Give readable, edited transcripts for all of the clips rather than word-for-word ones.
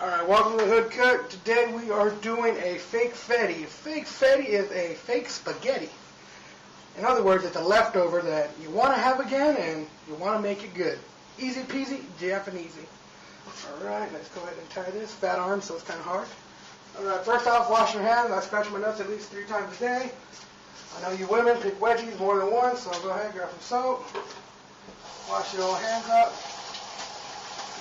Alright, welcome to the Hood Cut. Today we are doing a fake fetty. Fake fetty is a fake spaghetti. In other words, it's a leftover that you want to have again and you want to make it good. Easy peasy, Japanesey. Alright, let's go ahead and tie this. Fat arm, so it's kind of hard. Alright, first off, wash your hands. I scratch my nuts at least 3 times a day. I know you women pick wedgies more than once, so go ahead, grab some soap. Wash your old hands up.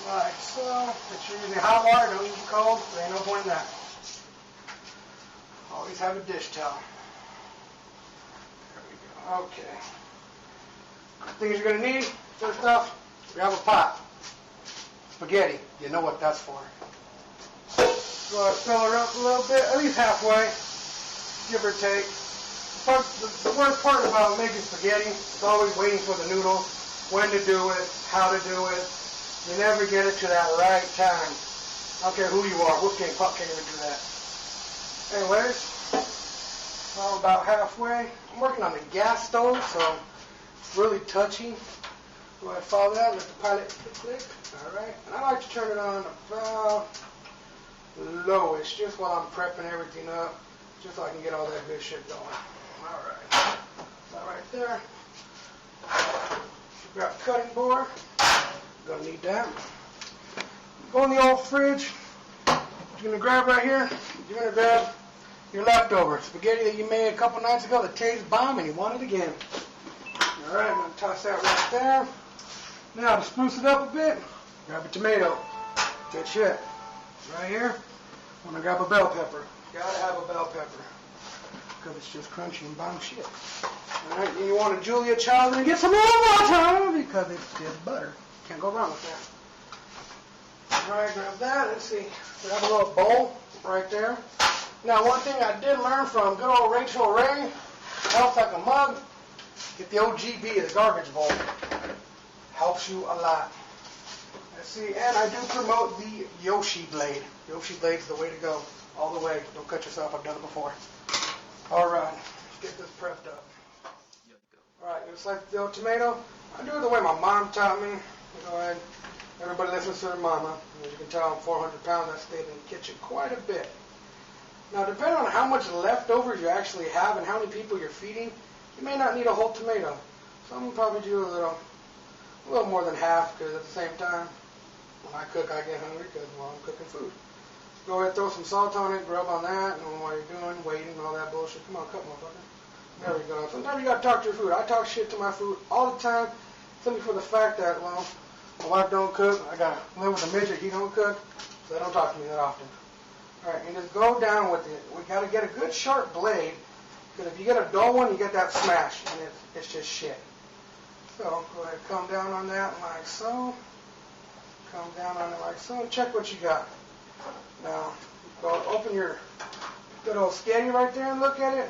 Like so. Make sure you're using hot water, don't use cold. There ain't no point in that. Always have a dish towel. There we go. Okay. Things you're going to need. First off, grab a pot. Spaghetti. You know what that's for. Go ahead, fill her up a little bit, at least halfway, give or take. The worst part about making spaghetti is always waiting for the noodle, when to do it, how to do it. You never get it to that right time. I don't care who you are. Wolfgang Puck can't even do that. Anyways, I'm about halfway. I'm working on the gas stove, so it's really touchy. Go ahead, follow that. Let the pilot click. All right. And I like to turn it on about lowish, just while I'm prepping everything up, just so I can get all that good shit going. All right. That right there. Grab a cutting board. Gonna need that. Go in the old fridge. You're gonna grab right here. You're gonna grab your leftover spaghetti that you made a couple nights ago that tastes bomb and you want it again. All right, I'm gonna toss that right there. Now to spruce it up a bit, grab a tomato. Good shit. Right here, I'm gonna grab a bell pepper. Gotta have a bell pepper because it's just crunchy and bomb shit. All right, and you want a Julia Child and get some more water because it's just butter. Can't go wrong with that. Alright, grab that. Let's see. Grab a little bowl right there. Now, one thing I did learn from good old Rachel Ray, Health Like a Mug, get the OGB, the garbage bowl. Helps you a lot. Let's see, and I do promote the Yoshi blade. Yoshi blade's the way to go. All the way. Don't cut yourself. I've done it before. Alright, let's get this prepped up. Alright, just like the old tomato, I do it the way my mom taught me. Go ahead. Everybody listens to their mama. As you can tell, I'm 400 pounds. I stayed in the kitchen quite a bit. Now, depending on how much leftovers you actually have and how many people you're feeding, you may not need a whole tomato. Some will probably do a little more than half, because at the same time, when I cook, I get hungry because, well, I'm cooking food. Go ahead, throw some salt on it, rub on that, and while you're doing, waiting, all that bullshit. Come on, cut, motherfucker. There we go. Sometimes you gotta talk to your food. I talk shit to my food all the time, simply for the fact that, well, my wife don't cook. I gotta live with a midget. He don't cook, so they don't talk to me that often. All right, and just go down with it. We gotta get a good sharp blade, because if you get a dull one, you get that smash, and it's just shit. So go ahead, come down on that like so. Come down on it like so, and check what you got. Now, go open your good old spaghetti right there and look at it.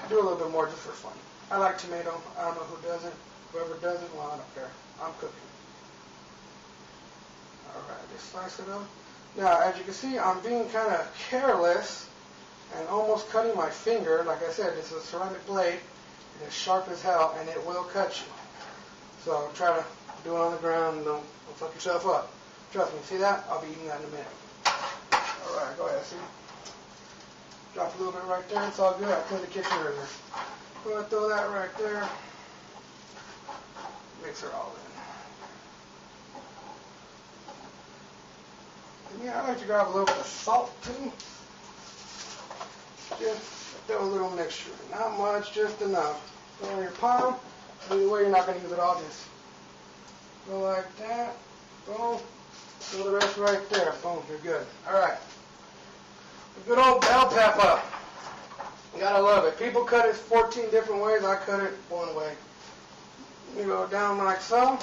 Do a little bit more just for fun. I like tomato. I don't know who doesn't. Whoever doesn't, well, I don't care. I'm cooking. Alright, just slice it up. Now, as you can see, I'm being kind of careless and almost cutting my finger. Like I said, this is a ceramic blade. It is sharp as hell, and it will cut you. So try to do it on the ground and don't fuck yourself up. Trust me, see that? I'll be eating that in a minute. Alright, go ahead, see? Drop a little bit right there. It's all good. I cleaned the kitchen earlier. Go ahead, throw that right there. Mix her all in. And yeah, I like to grab a little bit of salt too. Just throw a little mixture. Not much, just enough. Throw in your palm. Either way, you're not going to use it all. Just go like that. Boom. Throw the rest right there. Boom. You're good. Alright. The good old bell pepper. You gotta love it. People cut it 14 different ways. I cut it one way. You go down like so.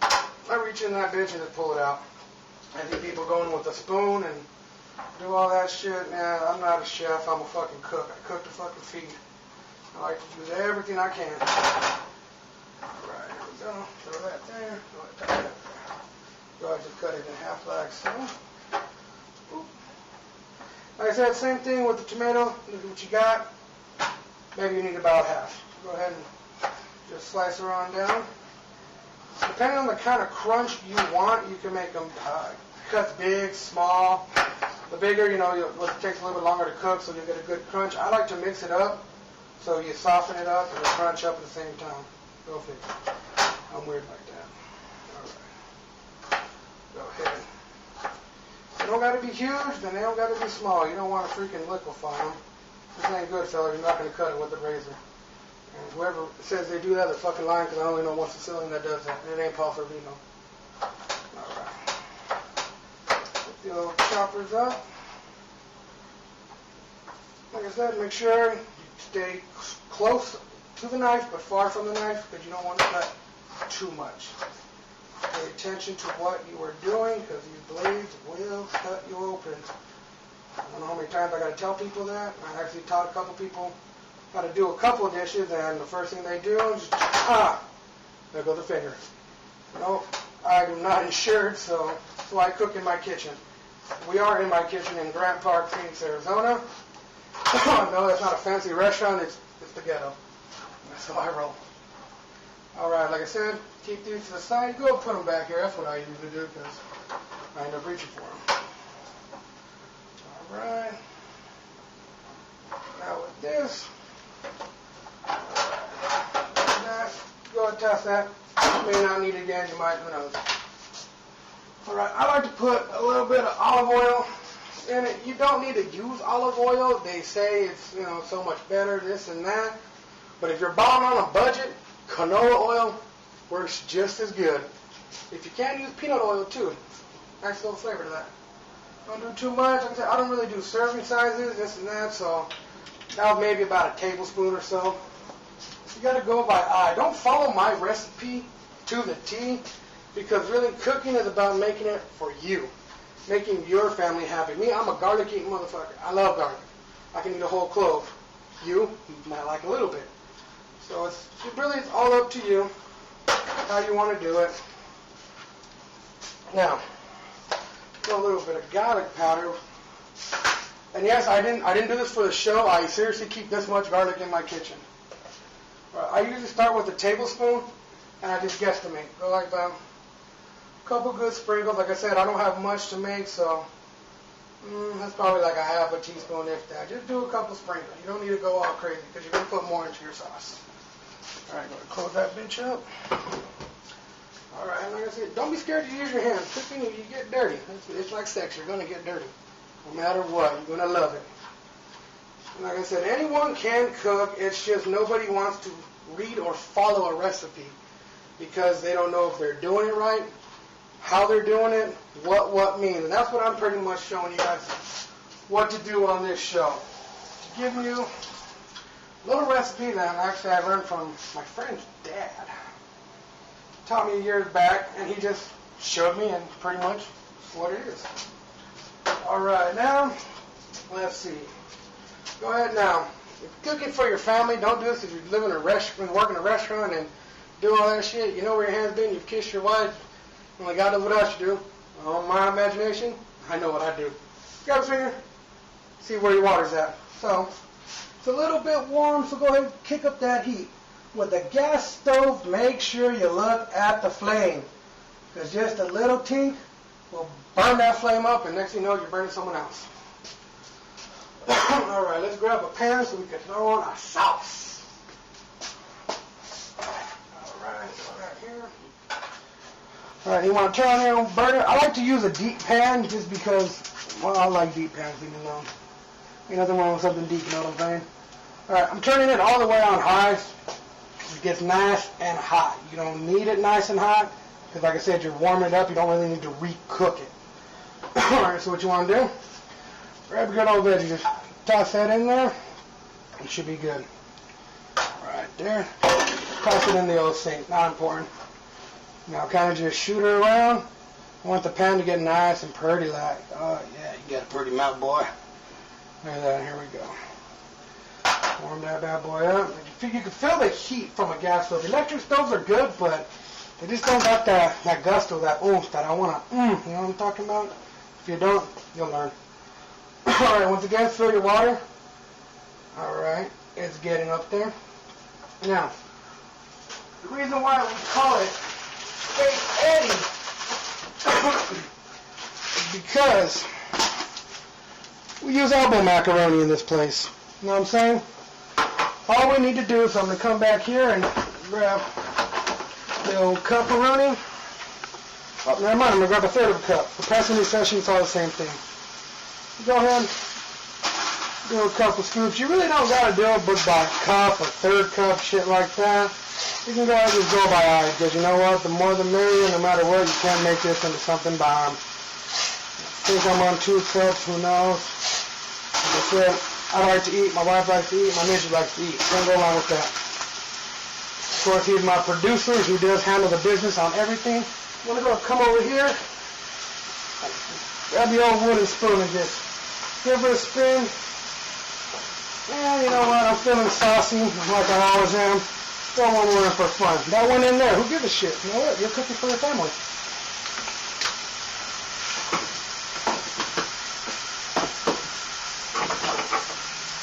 I reach in that bitch and just pull it out. I see people going with a spoon and do all that shit. Nah, I'm not a chef. I'm a fucking cook. I cook to fucking feed. I like to use everything I can. Alright, here we go. Throw that there. Go ahead, tie that there. Go ahead, just cut it in half like so. Oop. Like I said, same thing with the tomato. Look at what you got. Maybe you need about half. Go ahead and just slice her on down. Depending on the kind of crunch you want, you can make them cuts big, small. The bigger, you know, it takes a little bit longer to cook, so you get a good crunch. I like to mix it up, so you soften it up and you crunch up at the same time. Go figure. I'm weird like that. All right. Go ahead. They don't got to be huge, then they don't got to be small. You don't want to freaking liquefy them. This ain't good, fella. You're not going to cut it with a razor. And whoever says they do that, they're fucking lying, because I only know one Sicilian that does that. And it ain't Paul Fervino. Put the old choppers up. Like I said, make sure you stay close to the knife, but far from the knife, because you don't want to cut too much. Pay attention to what you are doing, because these blades will cut you open. I don't know how many times I got to tell people that. I actually taught a couple people how to do a couple of dishes, and the first thing they do is, there goes the finger. No, I do not insure it, so that's why I cook in my kitchen. We are in my kitchen in Grant Park, Phoenix, Arizona. No, that's not a fancy restaurant, it's the ghetto. That's how I roll. Alright, like I said, keep these to the side. Go put them back here. That's what I usually do, because I end up reaching for them. Alright. Now with this, go and test that. You may not need it again, you might, who knows. Alright, I like to put a little bit of olive oil in it. You don't need to use olive oil. They say it's, you know, so much better, this and that. But if you're buying on a budget, canola oil works just as good. If you can, use peanut oil too. Nice little flavor to that. Don't do too much. Like I said, I don't really do serving sizes, this and that, so that was maybe about a tablespoon or so. You got to go by eye. Don't follow my recipe to the T, because really cooking is about making it for you, making your family happy. Me, I'm a garlic eating motherfucker. I love garlic. I can eat a whole clove. You might like a little bit. So it's all up to you how you want to do it. Now, a little bit of garlic powder. And yes, I didn't do this for the show. I seriously keep this much garlic in my kitchen. I usually start with a tablespoon, and I just guesstimate. Go like that. A couple good sprinkles. Like I said, I don't have much to make, so that's probably like a half a teaspoon, if that. Just do a couple sprinkles. You don't need to go all crazy, because you're going to put more into your sauce. All right, go ahead and close that bitch up. All right, and like I said, don't be scared to use your hands. Cooking, you get dirty. It's like sex. You're going to get dirty. No matter what, you're going to love it. And like I said, anyone can cook. It's just nobody wants to read or follow a recipe because they don't know if they're doing it right, how they're doing it, what means. And that's what I'm pretty much showing you guys what to do on this show. Giving you a little recipe that actually I learned from my friend's dad. Taught me years back, and he just showed me, and pretty much what it is. All right, now, let's see. Go ahead now. If you're cooking for your family, don't do this if you live in a restaurant, work in a restaurant and do all that shit. You know where your hand's been, you've kissed your wife. Only God knows what else you do. On my imagination, I know what I do. Grab a finger, see where your water's at. So, it's a little bit warm, so go ahead and kick up that heat. With a gas stove, make sure you look at the flame, because just a little tink will burn that flame up, and next thing you know, you're burning someone else. All right, let's grab a pan so we can throw on our sauce. All right here. All right, you want to turn on your burner. I like to use a deep pan just because, well, I like deep pans, leave me alone. Ain't nothing wrong with something deep, you know what I'm saying? All right, I'm turning it all the way on high. It gets nice and hot. You don't need it nice and hot because, like I said, you're warming it up. You don't really need to recook it. All right, so what you want to do, grab a good old veggie. Just toss that in there. It should be good. Right there. Toss it in the old sink. Not important. Now kind of just shoot her around. I want the pan to get nice and pretty like. Oh, yeah, you got a pretty mouth, boy. Look at that. Here we go. Warm that bad boy up. You can feel the heat from a gas stove. Electric stoves are good, but they just don't got that gusto, that oomph that I want to, you know what I'm talking about? If you don't, you'll learn. All right, once again, fill your water. All right, it's getting up there. Now, the reason why we call it Steak Eddie because we use elbow macaroni in this place. You know what I'm saying? All we need to do is I'm going to come back here and grab the old cup-a-roni. Oh, never mind, I'm going to grab a third of a cup. For precedent session, it's all the same thing. Go ahead, do a couple scoops. You really don't got to do it by cup or third cup, shit like that. You can go ahead and just go by eye, because you know what? The more the merrier, no matter what, you can't make this into something bomb. I think I'm on 2 cups, who knows? Like I said, I like to eat, my wife likes to eat, my midget likes to eat. Can't go wrong with that. Of course, he's my producer. He does handle the business on everything. I'm going to come over here, grab the old wooden spoon and just give it a spin. And you know what? I'm feeling saucy, like I always am. Throw one in for fun. That one in there, who gives a shit? You know what? You're cooking for your family.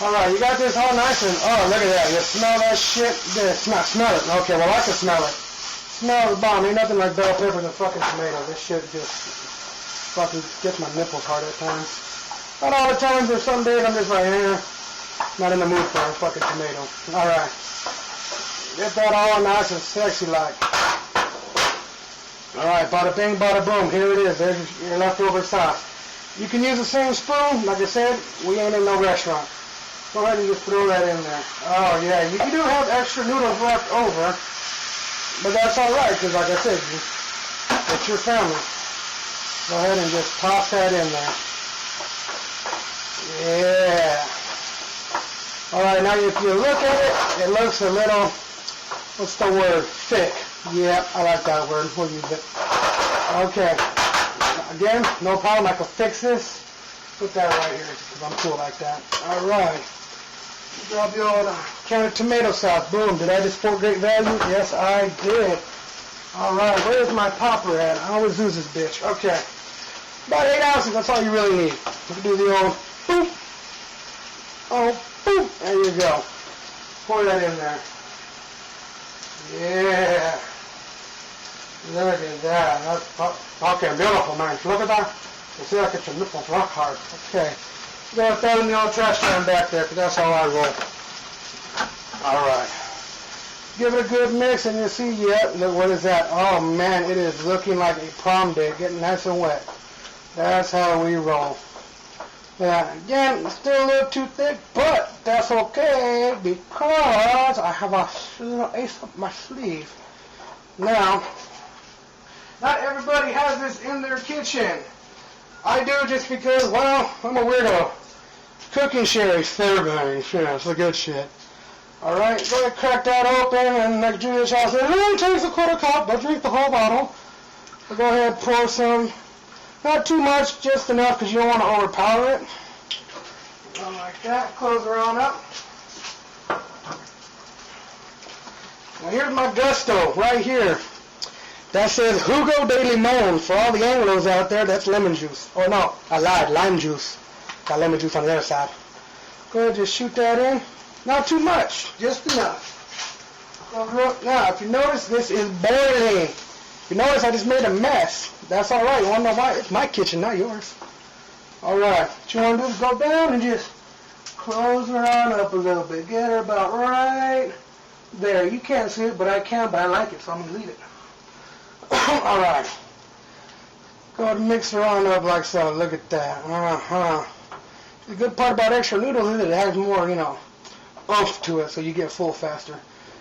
Alright, you got this all nice and, oh, look at that. You smell that shit? Yeah, smell it. Okay, well, I can smell it. Smell the bomb. Ain't nothing like bell peppers and fucking tomatoes. This shit just fucking gets my nipples hard at times. Not all the times, there's some days I'm just like, not in the mood for a fucking tomato. Alright. Get that all nice and sexy like. Alright, bada bing, bada boom. Here it is. There's your leftover sauce. You can use the same spoon. Like I said, we ain't in no restaurant. Go ahead and just throw that in there. Oh, yeah. You do have extra noodles left over. But that's alright, because like I said, it's your family. Go ahead and just toss that in there. Yeah. Alright, now if you look at it, it looks a little, what's the word? Thick. Yeah, I like that word. We'll use it. Okay. Again, no problem. I can fix this. Put that right here, because I'm cool like that. Alright. Drop the old can of tomato sauce. Boom. Did I just support great value? Yes, I did. Alright, where's my popper at? I always lose this bitch. Okay. About 8 ounces, that's all you really need. You can do the old boop. Oh, boop. There you go. Pour that in there. Yeah. Look at that. That's, okay, beautiful, man. Look at that. You see, I get your nipples rock hard. Okay. You gotta throw in the old trash can back there, because that's how I roll. Alright. Give it a good mix, and you'll see, yeah, look, what is that? Oh, man, it is looking like a prom date, getting nice and wet. That's how we roll. Yeah, again, it's still a little too thick, but that's okay, because I have a little ace up my sleeve. Now, not everybody has this in their kitchen. I do just because, well, I'm a weirdo. Cooking sherry's therapy, yeah, it's the good shit. Alright, go ahead and crack that open, and like Julia's house said, it only takes a quarter cup, but drink the whole bottle. So go ahead and pour some, not too much, just enough, because you don't want to overpower it. Like that, close her on up. Now here's my gusto, right here. That says Jugo de Limon. For all the Anglos out there, that's lemon juice. Oh no, I lied, lime juice. Got lemon juice on the other side. Go ahead and just shoot that in. Not too much, just enough. Now, if you notice, this is boiling. If you notice, I just made a mess. That's alright, you want to know why? It's my kitchen, not yours. Alright, what you want to do is go down and just close her on up a little bit. Get her about right there. You can't see it, but I can, but I like it, so I'm going to leave it. Alright. Go ahead and mix her on up like so. Look at that. The good part about extra noodles is that it has more, oomph to it, so you get full faster.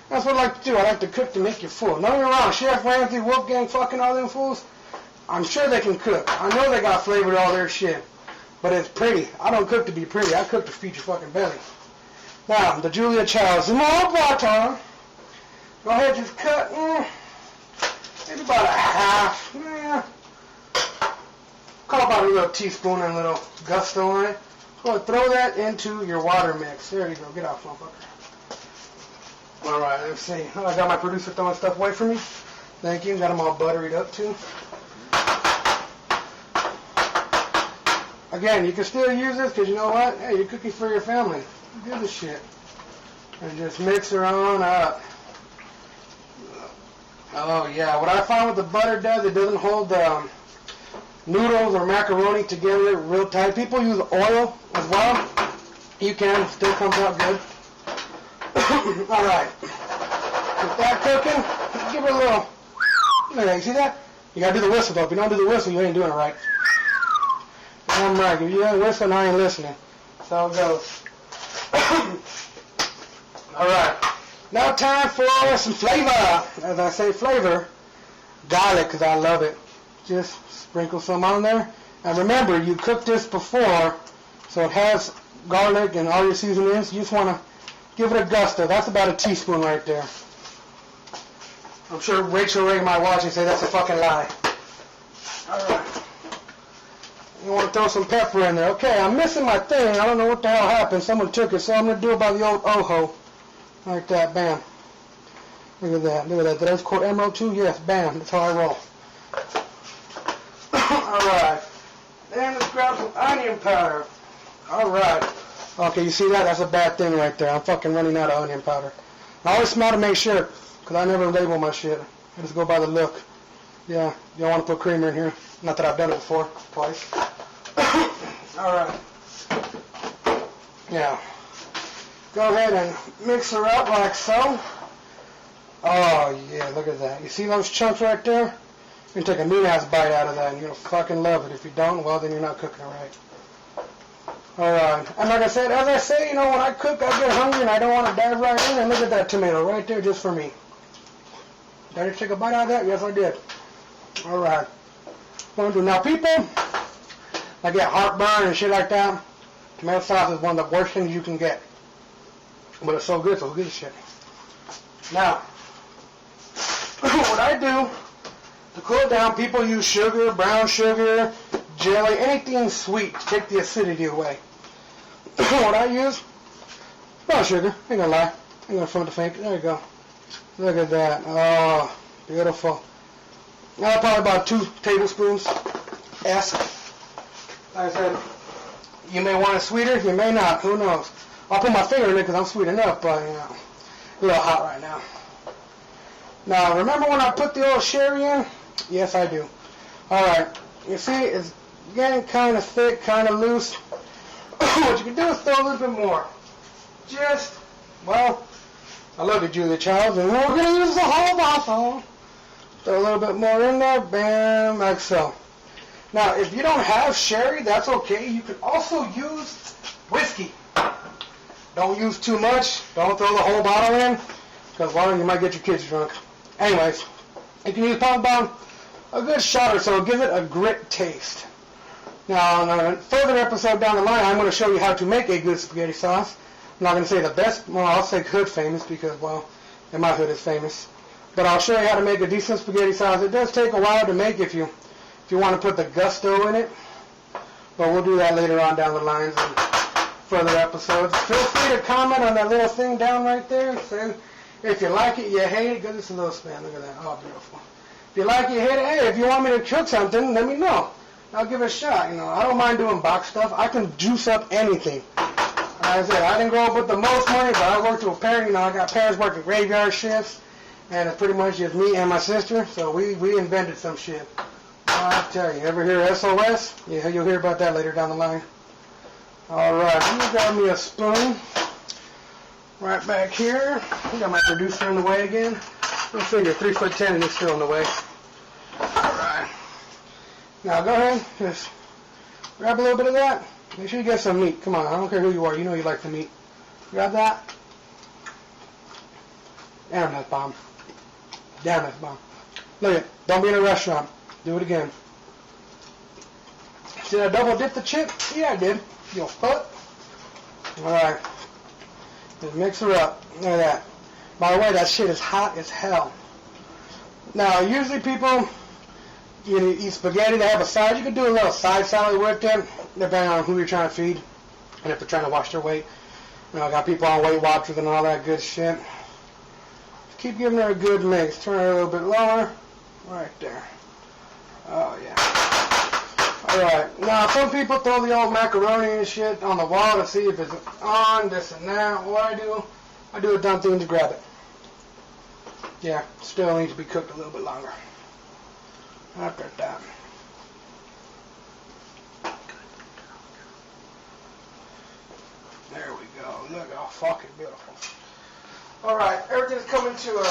That's what I like to do. I like to cook to make you full. Don't get me wrong, Chef Ramsay, Wolfgang, fucking all them fools, I'm sure they can cook. I know they got flavored all their shit. But it's pretty. I don't cook to be pretty. I cook to feed your fucking belly. Now, the Julia Child's more butter. Go ahead, just cut. Maybe about a half. Call about a little teaspoon and a little gusto on it. Go ahead, throw that into your water mix. There you go. Get off, motherfucker. Alright, let's see. Oh, I got my producer throwing stuff away from me. Thank you. Got them all buttered up, too. Again, you can still use this because you know what? Hey, you're cooking for your family. Do this shit. And just mix her on up. Oh, yeah. What I find with the butter does, it doesn't hold noodles or macaroni together real tight. People use oil as well. You can, still comes out good. Alright. With that cooking, give it a little, look at that, you see that? You gotta do the whistle though. If you don't do the whistle, you ain't doing it right. I'm right. If you ain't whistling, I ain't listening. That's how it goes. Alright. Now time for some flavor. As I say flavor, garlic, because I love it. Just sprinkle some on there. And remember, you cooked this before, so it has garlic and all your seasonings. You just want to give it a gusto. That's about a teaspoon right there. I'm sure Rachel Ray might watch and say that's a fucking lie. Alright. You want to throw some pepper in there. Okay, I'm missing my thing. I don't know what the hell happened. Someone took it, so I'm going to do it by the old Oho. Like that, bam. Look at that, look at that. Did I just quote Emerald too? Yes, bam. That's how I roll. Alright. Then let's grab some onion powder. Alright. Okay, you see that? That's a bad thing right there. I'm fucking running out of onion powder. I always smell to make sure, because I never label my shit. I just go by the look. Yeah, you don't want to put creamer in here. Not that I've done it before, twice. Alright. Yeah. Go ahead and mix her up like so. Oh, yeah, look at that. You see those chunks right there? You can take a meat-ass bite out of that, and you'll fucking love it. If you don't, well, then you're not cooking it right. Alright. And like I said, as I say, you know, when I cook, I get hungry, and I don't want to dive right in. And look at that tomato right there just for me. Did I take a bite out of that? Yes, I did. Alright. What I'm doing now, people, I get heartburn and shit like that. Tomato sauce is one of the worst things you can get. But it's so good, so good as shit. Now, what I do to cool it down, people use sugar, brown sugar, jelly, anything sweet to take the acidity away. What I use, brown sugar, ain't gonna lie. Ain't gonna front the fake. There you go. Look at that. Oh, beautiful. Now probably about 2 tablespoons. Like I said, you may want it sweeter, you may not. Who knows? I'll put my finger in it because I'm sweet enough, but you know, a little hot right now. Now, remember when I put the old sherry in? Yes, I do. Alright, you see, it's getting kind of thick, kind of loose. What you can do is throw a little bit more. Just, well, I love you, Julia Childs, and we're going to use the whole bottle. Throw a little bit more in there, bam, like so. Now, if you don't have sherry, that's okay. You can also use whiskey. Don't use too much. Don't throw the whole bottle in, because, well, you might get your kids drunk. Anyways, you can use probably about a good shot or so. Give it a grit taste. Now, in a further episode down the line, I'm going to show you how to make a good spaghetti sauce. I'm not going to say the best. Well, I'll say hood famous because, well, in my hood it's famous. But I'll show you how to make a decent spaghetti sauce. It does take a while to make if you want to put the gusto in it. But we'll do that later on down the lines in further episodes. Feel free to comment on that little thing down right there. Say if you like it, you hate it. Because it's a little span. Look at that. Oh, beautiful. If you like it, you hate it. Hey, if you want me to cook something, let me know. I'll give it a shot. You know, I don't mind doing box stuff. I can juice up anything. Like I said, I didn't grow up with the most money, but I worked with a parent. You know, I got parents working graveyard shifts. And it's pretty much just me and my sister, so we invented some shit. I tell you, ever hear SOS? Yeah, you'll hear about that later down the line. Alright, let me grab me a spoon. Right back here. I got my producer in the way again. Go figure, 3'10" and he's still in the way. Alright. Now go ahead, just grab a little bit of that. Make sure you get some meat. Come on, I don't care who you are, you know you like the meat. Grab that. Damn, that's bomb. Damn, that's bomb. Look at it. Don't be in a restaurant. Do it again. Did I double dip the chip? Yeah, I did. You fuck. Alright. Just mix her up. Look at that. By the way, that shit is hot as hell. Now, usually people, you eat spaghetti, they have a side. You can do a little side salad with them, depending on who you're trying to feed. And if they're trying to watch their weight. You know, I got people on Weight Watchers and all that good shit. Keep giving her a good mix. Turn her a little bit lower. Right there. Oh, yeah. Alright. Now, some people throw the old macaroni and shit on the wall to see if it's on, this and that. What I do a dumb thing to grab it. Yeah, still needs to be cooked a little bit longer. After that. There we go. Look how fucking beautiful. Alright, everything's coming to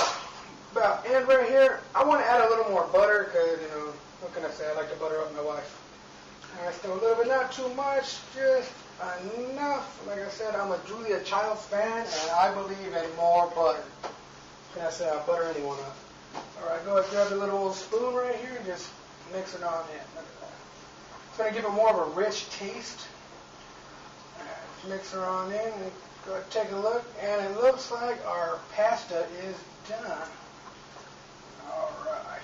about end right here. I want to add a little more butter because, you know, what can I say? I like to butter up my wife. Alright, so a little bit, not too much, just enough. Like I said, I'm a Julia Childs fan, and I believe in more butter. Can I say I'll butter anyone up? Alright, go ahead and grab a little old spoon right here and just mix it on in. Look at that. It's going to give it more of a rich taste. Alright, mix her on in and go ahead and take a look. And it looks like our pasta is done. Alright.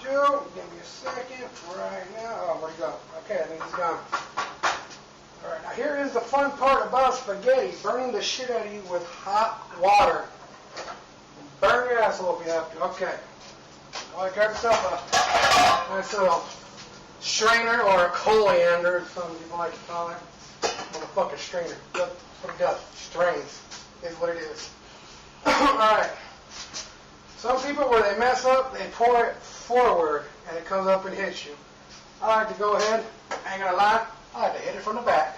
Joe, give me a second right now. Oh, where'd he go? Okay, I think he's gone. Alright, now here is the fun part about spaghetti, burning the shit out of you with hot water. Burn your asshole if you have to. Okay. Well, grab yourself a nice little strainer or a colander, as some people like to call it. Motherfucking strainer. That's what it does. Strains is what it is. Alright. Some people, where they mess up, they pour it forward and it comes up and hits you. I like to go ahead, I ain't gonna lie, I like to hit it from the back.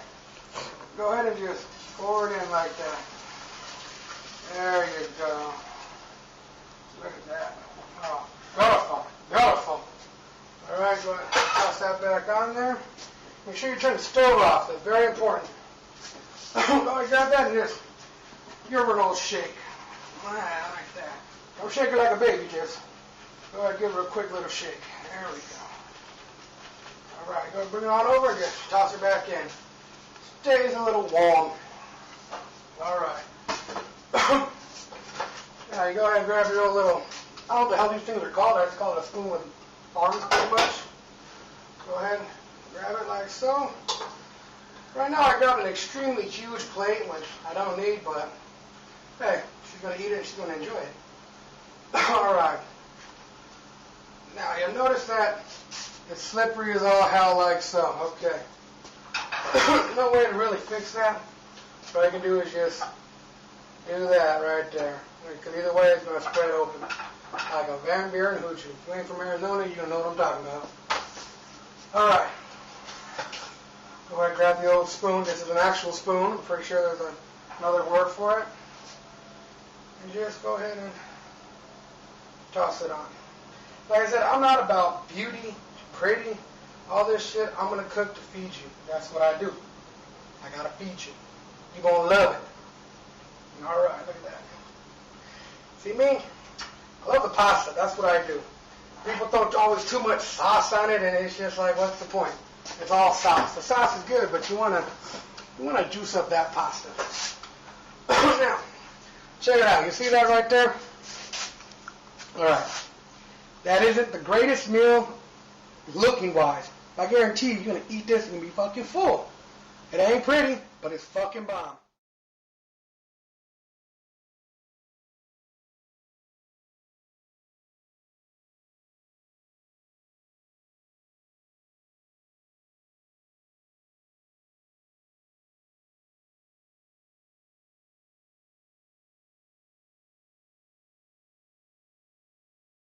Go ahead and just pour it in like that. There you go. Look at that. Oh, beautiful, beautiful. Alright, go ahead and toss that back on there. Make sure you turn the stove off, that's very important. Go ahead and grab that and just give her an old shake. Like that. Don't shake her like a baby, just go ahead and give her a quick little shake. There we go. Alright, go ahead and bring it on over and just toss her back in. Stays a little warm. Alright. Now you go ahead and grab your old little, I don't know what the hell these things are called. I just call it a spoon with arms pretty much. Go ahead and grab it like so. Right now I got an extremely huge plate, which I don't need, but hey, she's going to eat it and she's going to enjoy it. Alright. Now you'll notice that it's slippery as all hell like so. Okay. No way to really fix that. What I can do is just do that right there. Because either way it's going to spread open. Like a Van Buren hoochie. If you ain't from Arizona, you're going to know what I'm talking about. Alright. Go ahead and grab the old spoon. This is an actual spoon. I'm pretty sure there's another word for it. And just go ahead and toss it on. Like I said, I'm not about beauty, pretty, all this shit. I'm going to cook to feed you. That's what I do. I got to feed you. You're going to love it. Alright, look at that. See me? I love the pasta. That's what I do. People throw always too much sauce on it, and it's just like, what's the point? It's all sauce. The sauce is good, but you want to juice up that pasta. Now, check it out. You see that right there? Alright. That isn't the greatest meal looking wise. I guarantee you're going to eat this and be fucking full. It ain't pretty, but it's fucking bomb.